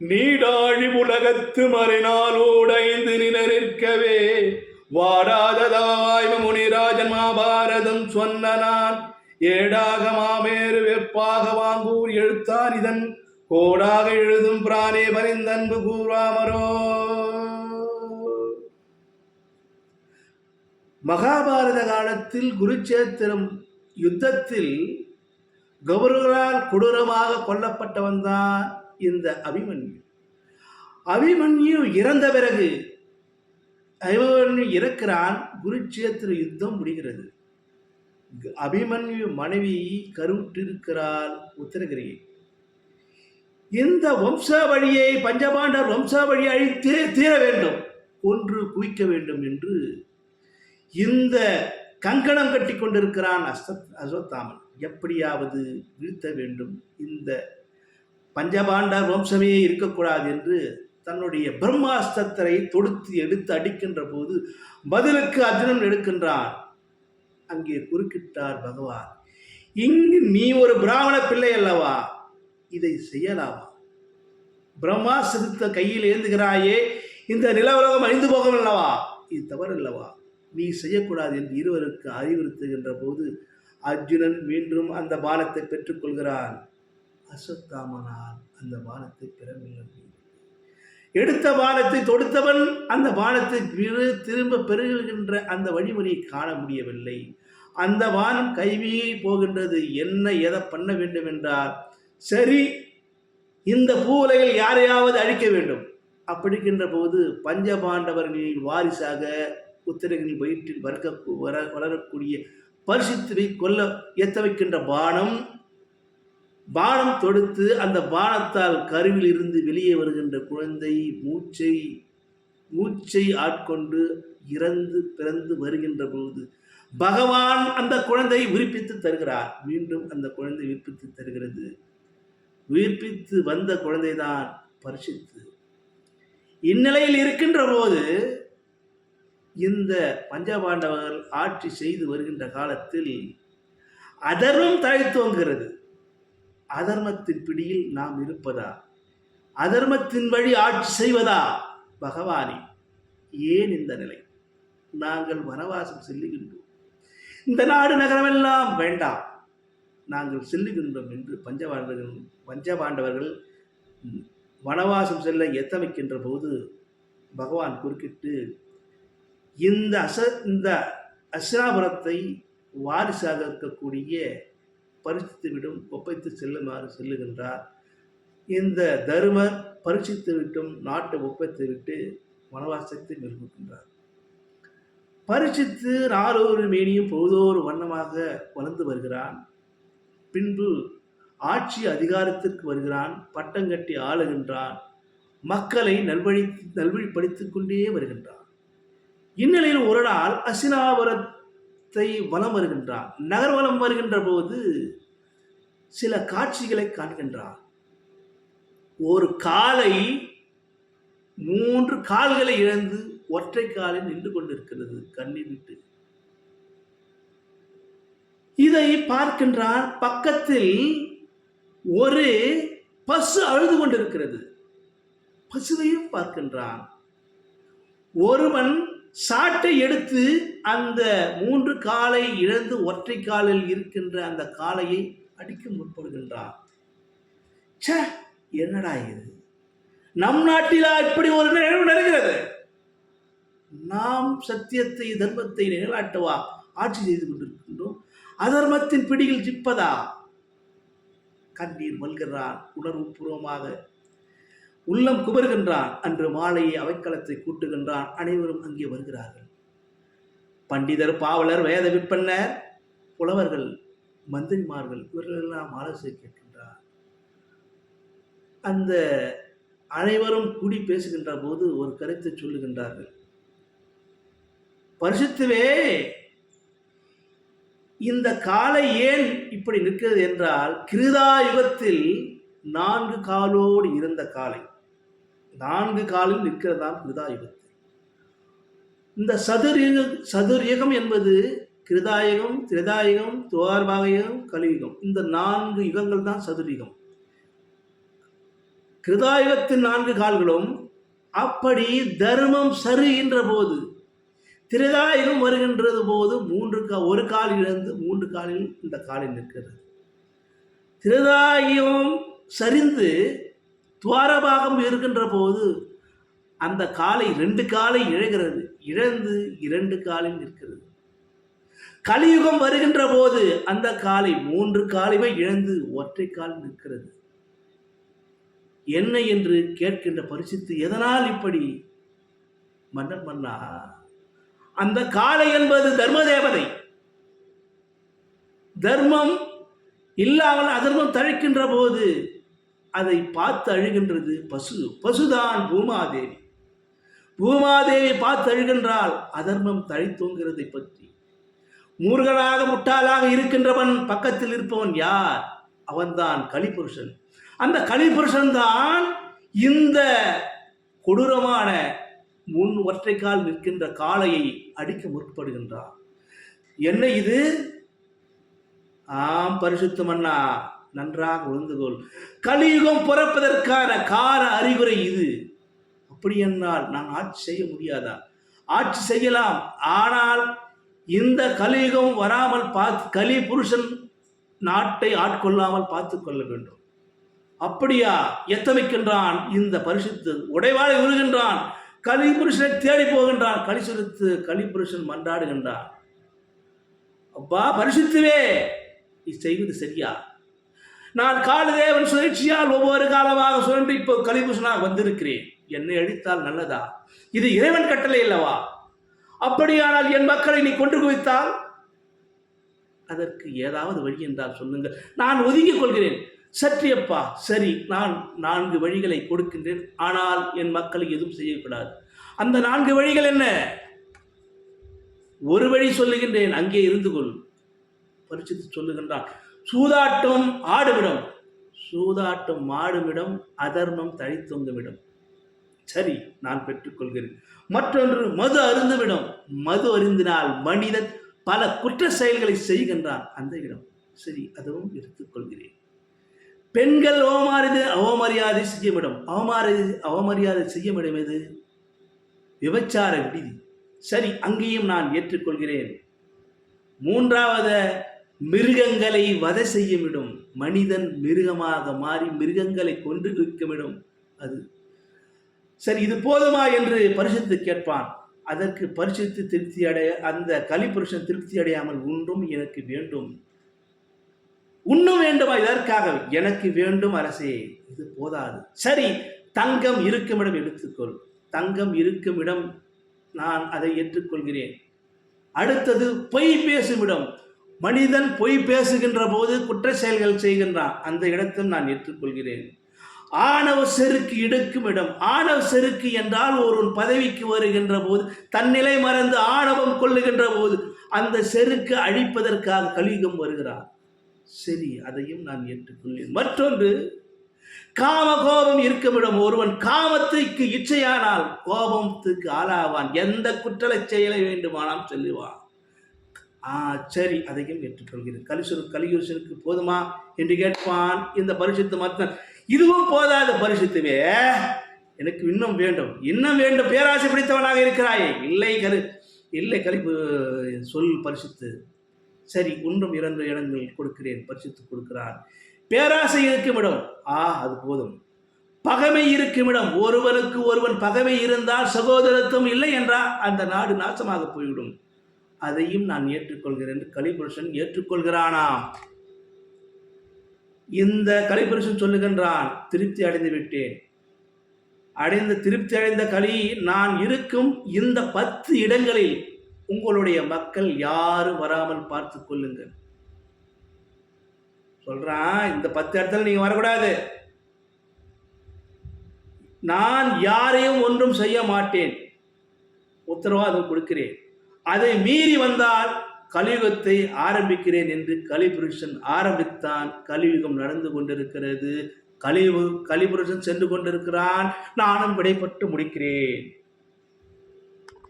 நீடாழி உலகத்து மறைநாளோடைந்து நிற்கவே வாடாததாய் முனிராஜன் மாபாரதம் சொன்ன நான் ஏடாக மாமேறு வெப்பாக வாங்கூர் எழுத்தான் இதன் கோடாக எழுதும் பிரானே பரிந்தன்பு கூறாமரோ. மகாபாரத காலத்தில் குருச்சேத்திரம் யுத்தத்தில் கௌரவர்களால் கொடூரமாக கொல்லப்பட்டவன் தான் இந்த அபிமன்யு. அபிமன்யு இறந்த பிறகு அபிமன்யு இறக்கிறான். குருச்சேத்திர யுத்தம் முடிகிறது. அபிமன்யு மனைவி கருவுற்றிருக்கிறாள் உத்தரகிரியை. இந்த வம்சாவழியை பஞ்சபாண்டர் வம்சாவழியை அழித்தே தீர வேண்டும், கொன்று குவிக்க வேண்டும் என்று இந்த கங்கணம் கட்டி கொண்டிருக்கிறான் அஸ்வத்தாமன். எப்படியாவது வீழ்த்த வேண்டும், இந்த பஞ்சபாண்டர் வம்சமே இருக்கக்கூடாது என்று தன்னுடைய பிரம்மாஸ்திரத்தை தொடுத்து எடுத்து அடிக்கின்ற போது பதிலுக்கு அர்ஜுனன் எடுக்கின்றான். அங்கே குறுக்கிட்டார் பகவான், இங்கு நீ ஒரு பிராமண பிள்ளை அல்லவா, இதை செய்யலாமா? பிரம்மாஸ்திரத்தை கையில் ஏந்துகிறாயே, இந்த நிலவுலகம் அழிந்து போகும் அல்லவா, இது தவறு அல்லவா, நீ செய்யக்கூடாது என்று இருவருக்கு அறிவுறுத்துகின்ற போது அர்ஜுனன் மீண்டும் அந்த பானத்தை பெற்றுக்கொள்கிறான். அஸ்வத்தாமனால் அந்த பானத்தை பெறவில்லை. எடுத்த பானத்தை தொடுத்தவன் அந்த பானத்தை திரும்ப பெறுகின்ற அந்த வழிமுறையை காண முடியவில்லை. அந்த வானம் கைவியை போகின்றது. என்ன எதை பண்ண வேண்டும் என்றால், சரி இந்த பூவுலகில் யாரையாவது அழிக்க வேண்டும். அப்படிக்கின்ற போது பஞ்சபாண்டவர்களின் வாரிசாக உத்தரகிரியின் வயிற்றில் வளரக்கூடிய பரிசுத்தை கொல்ல ஏற்ற வைக்கின்ற பானம் தொடுத்து அந்த பானத்தால் கருவில் இருந்து வெளியே வருகின்ற குழந்தை மூச்சை ஆட்கொண்டு இறந்து பிறந்து வருகின்ற பொழுது பகவான் அந்த குழந்தையை உயிர்ப்பித்து தருகிறார். மீண்டும் அந்த குழந்தை உயிர்ப்பித்து தருகிறது. உயிர்ப்பித்து வந்த குழந்தைதான் பரிசுத்து. இந்நிலையில் இருக்கின்ற போது இந்த பஞ்சபாண்டவர்கள் ஆட்சி செய்து வருகின்ற காலத்தில் அதர்மம் தழைத்தோங்கிறது. அதர்மத்தின் பிடியில் நாம் இருப்பதா, அதர்மத்தின் வழி ஆட்சி செய்வதா? பகவானே, ஏன் இந்த நிலை? நாங்கள் வனவாசம் செல்லுகின்றோம், இந்த நாடு நகரமெல்லாம் வேண்டாம், நாங்கள் செல்லுகின்றோம் என்று பஞ்சபாண்டவர்கள் வனவாசம் செல்ல எத்தமைக்கின்ற போது பகவான் குறுக்கிட்டு இந்த அஸ்தினாபுரத்தை வாரிசாக இருக்கக்கூடிய பரிசுத்துவிடும் ஒப்பைத்து செல்லுமாறு செல்லுகின்றார். இந்த தருமர் பரிசுத்து விட்டும் நாட்டை ஒப்பைத்து விட்டு வனவாசத்தை மேற்கொள்கின்றார். பரிசுத்து நாளொரு மேனியும் பொழுதோறு வண்ணமாக வளர்ந்து வருகிறான். பின்பு ஆட்சி அதிகாரத்திற்கு வருகிறான். பட்டம் கட்டி ஆளுகின்றான். மக்களை நல்வழிப்படுத்திக் கொண்டே வருகின்றான். இந்நிலையில் ஒரு நாள் அஸ்தினாபுரத்தை வலம் வருகின்றான். நகர்வலம் வருகின்ற போது சில காட்சிகளை காண்கின்றான். ஒரு காளை 3 கால்களை இழந்து ஒற்றை காலில் நின்று கொண்டிருக்கிறது, கண்ணீர் விட்டு. இதை பார்க்கின்றான். பக்கத்தில் ஒரு பசு அழுது கொண்டிருக்கிறது. பசுவையும் பார்க்கின்றான். ஒருவன் சாட்டை எடுத்து அந்த 3 காலை இழந்து ஒற்றை காலில் இருக்கின்ற அந்த காளையை அடிக்க முற்படுகின்றான். என்னடா இது, நம் நாட்டிலா இப்படி ஒரு நிகழ்வு நடக்கிறது? நாம் சத்தியத்தை தர்மத்தை நிலைநாட்டவா ஆட்சி செய்து கொண்டிருக்கின்றோம், அதர்மத்தின் பிடியில் சிப்பதா? கண்ணீர் மல்கிறான். உணர்வு பூர்வமாக உள்ளம் குபர்கின்றான். அன்று மாலையை அவைக்களத்தை கூட்டுகின்றான். அனைவரும் அங்கே வருகிறார்கள். பண்டிதர், பாவலர், வேத விற்பன்னர், புலவர்கள், மந்திரிமார்கள், இவர்களெல்லாம் ஆலோசனை கேட்கின்றார். அந்த அனைவரும் கூடி பேசுகின்ற போது ஒரு கருத்தை சொல்லுகின்றார்கள். பரிசுத்துவே, இந்த காலை ஏன் இப்படி நிற்கிறது என்றால், கிருதா யுகத்தில் 4 காலோடு இருந்த காலை 4 காலில் நிற்கிறதாம் கிருதா யுகத்தில். இந்த சதுர்யுகம் என்பது கிருதாயுகம், திரேதாயுகம், துவார்பாகயுகம், கலியுகம். இந்த 4 யுகங்கள் தான் சதுர்யுகம். கிருதாயுகத்தின் 4 கால்களும் அப்படி தர்மம் சருகின்ற போது திரேதாயுகம் வருகின்றது போது ஒரு கால் இழந்து 3 காலில் இந்த காலில் நிற்கிறது. திரேதாயுகம் சரிந்து துவாரபாகம் இருக்கின்ற போது அந்த காலை 2 காலை இழகிறது, இழந்து 2 காலில் நிற்கிறது. கலியுகம் வருகின்ற போது அந்த காலை 3 காலையுமே இழந்து ஒற்றை கால் நிற்கிறது. என்ன என்று கேட்கின்ற பரிசுத்து, எதனால் இப்படி? மன்னா, அந்த காலை என்பது தர்ம தேவதை. தர்மம் இல்லாமல் அதர்மம் தழைக்கின்ற போது அதை பார்த்து அழுகின்றது பசுதான் பூமாதேவி. பூமாதேவி பார்த்து அழுகின்றால் அதர்மம் தழைத்தோங்கிறதை பற்றி. மூர்கனாக முட்டாளாக இருக்கின்றவன் பக்கத்தில் இருப்பவன் யார்? அவன்தான் கலிபுருஷன். அந்த கலிபுருஷன் தான் இந்த கொடூரமான ஒற்றைக்கால் நிற்கின்ற காளையை அடிக்க முற்படுகின்றான். என்ன இது? பரிசுத்த மன்னா, நன்றாக உணர்ந்துகொள். கலியுகம் பிறப்பதற்கான கால அறிகுறி இது. அப்படி என்றால் நான் ஆட்சி செய்ய முடியாதா? ஆட்சி செய்யலாம். ஆனால் இந்த கலியுகம் வராமல் கலி புருஷன் நாட்டை ஆட்கொள்ளாமல் பார்த்து கொள்ள வேண்டும். அப்படியா? எத்தமிக்கின்றான் இந்த பரிசுத்து. உடைவாளை உருகின்றான். கலிபுருஷனை தேடி போகின்றான். கலிபுருஷன் மன்றாடுகின்றான், அப்பா பரிசுத்துவே, செய்வது சரியா? நான் காலதேவன் சுழற்சியால் ஒவ்வொரு காலமாக சுழன்று இப்போ கலிபுருஷனாக வந்திருக்கிறேன். என்னை அழித்தால் நல்லதா? இது இறைவன் கட்டளை அல்லவா? அப்படியானால் என் மக்களை நீ கொண்டு குவித்தால் அதற்கு ஏதாவது வழி என்றால் சொல்லுங்கள், நான் ஒதுங்கிக் கொள்கிறேன். சற்றியப்பா, சரி, நான் 4 வழிகளை கொடுக்கின்றேன். ஆனால் என் மக்களை எதுவும் செய்யக்கூடாது. அந்த 4 வழிகள் என்ன? ஒரு வழி சொல்லுகின்றேன், அங்கே இருந்து கொள். பரிசுத்து சொல்லுகின்றான், சூதாட்டம் ஆடுமிடம், சூதாட்டம் ஆடுமிடம், அதர்மம் தழைத்தொங்குமிடம். சரி, நான் பெற்றுக்கொள்கிறேன். மற்றொன்று மது அருந்துமிடம். மது அருந்தினால் மனிதன் பல குற்ற செயல்களை செய்கின்றான், அந்த இடம். சரி, அதுவும் எடுத்துக்கொள்கிறேன். பெண்கள் அவமரியாதை செய்யமிடம். அவமரியாதை செய்யமிடம் எது? விபச்சார விடுதி. சரி, அங்கேயும் நான் ஏற்றுக்கொள்கிறேன். 3வது மிருகங்களை வதை செய்யுமிடம். மனிதன் மிருகமாக மாறி மிருகங்களை கொண்டு விற்குமிடம் அது. சரி, இது போதுமா என்று பரிசுத்து கேட்பான். அதற்கு பரிசுத்து திருப்தி அடைய, அந்த கலிபுருஷன் திருப்தி அடையாமல், ஒன்றும் எனக்கு வேண்டும். உண்ணும் வேண்டுமா? இதற்காக எனக்கு வேண்டும் அரசே, இது போதாது. சரி, தங்கம் இருக்குமிடம் எடுத்துக்கொள். தங்கம் இருக்குமிடம், நான் அதை ஏற்றுக்கொள்கிறேன். அடுத்தது பொய் பேசுமிடம். மனிதன் பொய் பேசுகின்ற போது குற்ற செயல்கள் செய்கின்றான், அந்த இடத்தில் நான் ஏற்றுக்கொள்கிறேன். ஆணவ செருக்கு எடுக்கும் இடம். ஆணவ செருக்கு என்றால் ஒருவன் பதவிக்கு வருகின்ற போது தன்னிலை மறந்து ஆணவம் கொள்ளுகின்ற போது அந்த செருக்கு அழிப்பதற்காக கலியுகம் வருகிறார். சரி, அதையும் நான் ஏற்றுக்கொள்கிறேன். மற்றொன்று காம கோபம் இருக்குமிடம். ஒருவன் காமத்துக்கு இச்சையானால் கோபத்துக்கு ஆளாவான், எந்த குற்றலை செயலை வேண்டுமானால் சொல்லுவான். சரி, அதையும் ஏற்றுக்கொள்கிறேன். கலியுஷனுக்கு போதுமா என்று கேட்பான் இந்த பரிசுத்த மத்தன். இதுவும் போதாத பரிசுத்துவே, எனக்கு இன்னும் வேண்டும், இன்னும் வேண்டும். பேராசை பிடித்தவனாக இருக்கிறாயே. இல்லை கலிப்பு சொல் பரிசுத்து. சரி, ஒன்றும் 2 இடங்கள் கொடுக்கிறேன். பரிசுத்து கொடுக்கிறார். பேராசை இருக்குமிடம். அது போதும். பகைமை இருக்குமிடம். ஒருவனுக்கு ஒருவன் பகைமை இருந்தால் சகோதரத்துவம் இல்லை என்றால் அந்த நாடு நாசமாக போய்விடும். அதையும் நான் ஏற்றுக்கொள்கிறேன். கலிபுருஷன் ஏற்றுக்கொள்கிறானாம். இந்த கலிபுருஷன் சொல்லுகின்றான், திருப்தி அடைந்து விட்டேன். திருப்தி அடைந்த கலி, நான் இருக்கும் இந்த 10 இடங்களில் உங்களுடைய மக்கள் யாரும் வராமல் பார்த்து கொள்ளுங்கள் சொல்றான். இந்த 10 இடத்துல நீங்க வரக்கூடாது. நான் யாரையும் ஒன்றும் செய்ய மாட்டேன், உத்தரவாதம் கொடுக்கிறேன். அதை மீறி வந்தால் கலியுகத்தை ஆரம்பிக்கிறேன் என்று கலிபுருஷன் ஆரம்பித்தான். கலியுகம் நடந்து கொண்டிருக்கிறது. கலிபுருஷன் சென்று கொண்டிருக்கிறான். நானும் விடைபெற்று முடிக்கிறேன்.